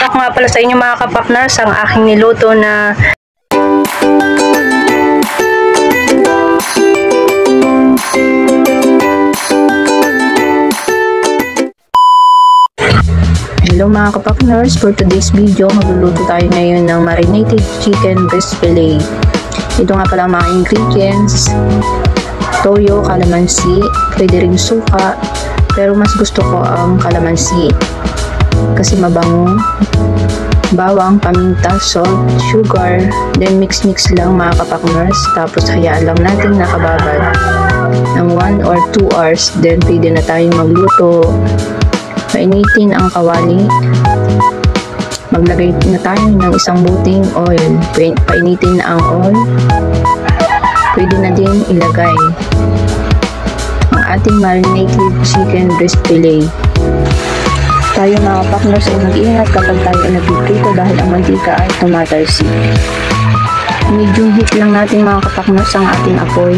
Ipapakita ko nga pala sa inyo mga kapakners ang aking niluto na Hello mga kapakners, for today's video magluluto tayo ngayon ng marinated chicken breast fillet. Ito nga pala ang mga ingredients: toyo, kalamansi, pwede rin suka, pero mas gusto ko ang kalamansi kasi mabango, bawang, paminta, salt, sugar, then mix lang mga kapakners, tapos hayaan lang natin nakababad ng 1 or 2 hours, then pwede na tayong magluto. Painitin ang kawali, maglagay na tayo ng isang buting oil, painitin na ang oil, pwede na din ilagay ang ating marinated chicken breast fillet. Tayo mga kapakners ay mag-ingat kapag tayo ay nagpiprito dahil ang mantika ay tumatalsik. Medium heat lang natin mga kapakners ang ating apoy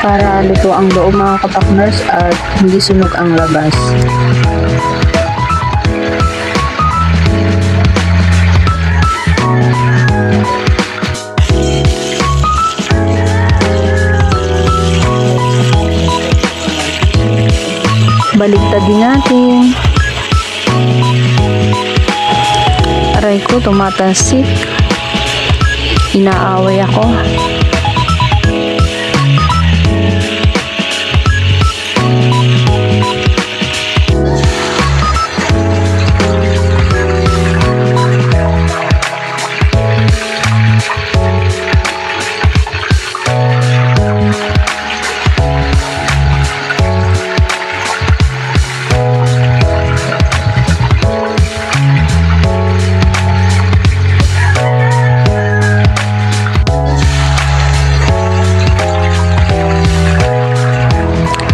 para luto ang loob mga kapakners at hindi sunog ang labas. Baligtad din natin. Aray ko, tumatalsik. Inaaway ako.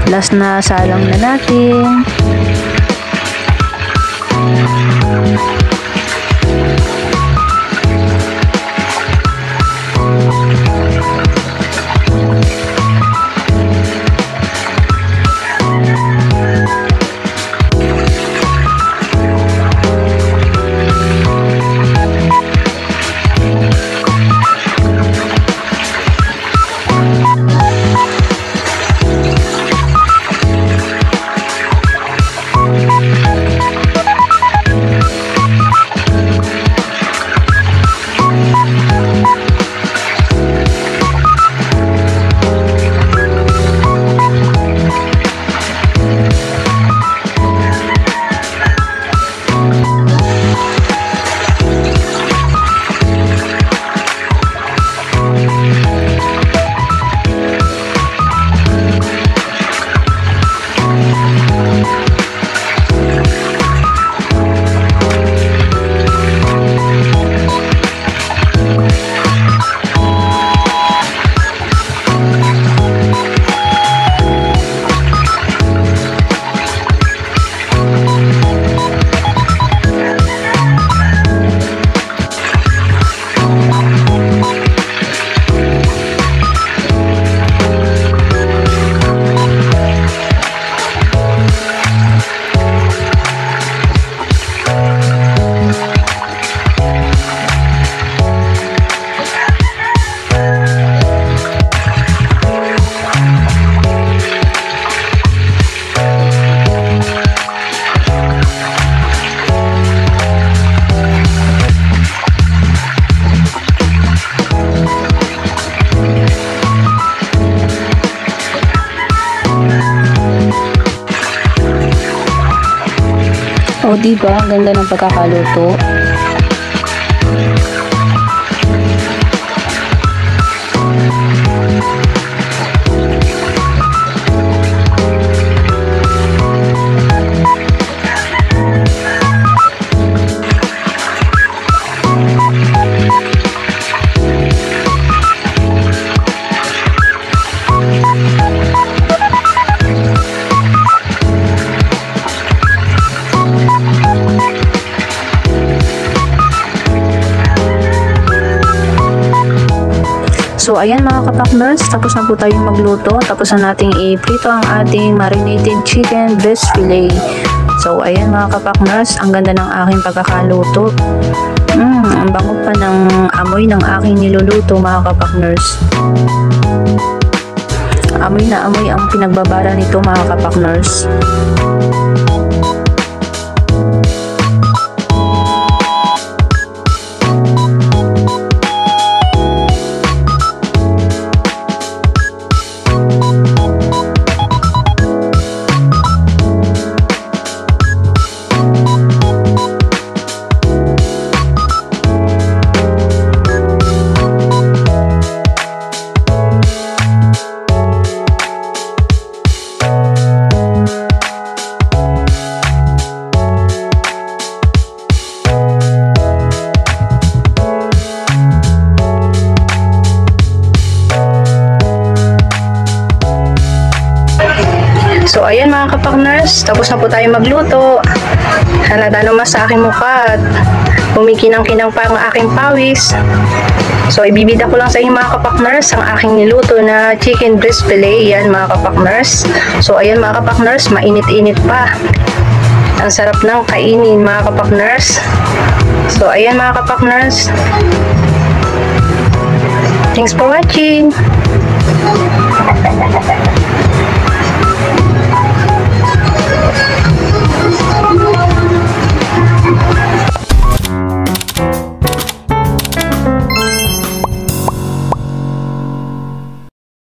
Last na salang na natin. O diba, ang ganda ng pagkakaluto. So ayan mga kapakners, tapos na po tayong magluto. Tapos na nating i-prito ang ating marinated chicken breast fillet. So, ayan mga kapakners, ang ganda ng aking pagkakaluto. Ang bango pa ng amoy ng aking niluluto mga kapakners. Amoy na amoy ang pinagbabara nito mga kapakners. So, ayan mga kapakners, tapos na po tayo magluto. Halata naman sa aking mukha at kumikinang-kinang pa ang aking pawis. So, ibibida ko lang sa inyo mga kapakners ang aking niluto na chicken breast fillet. Yan mga kapakners. So, ayan mga kapakners, mainit-init pa. Ang sarap ng kainin mga kapakners. So, ayan mga kapakners. Thanks for watching.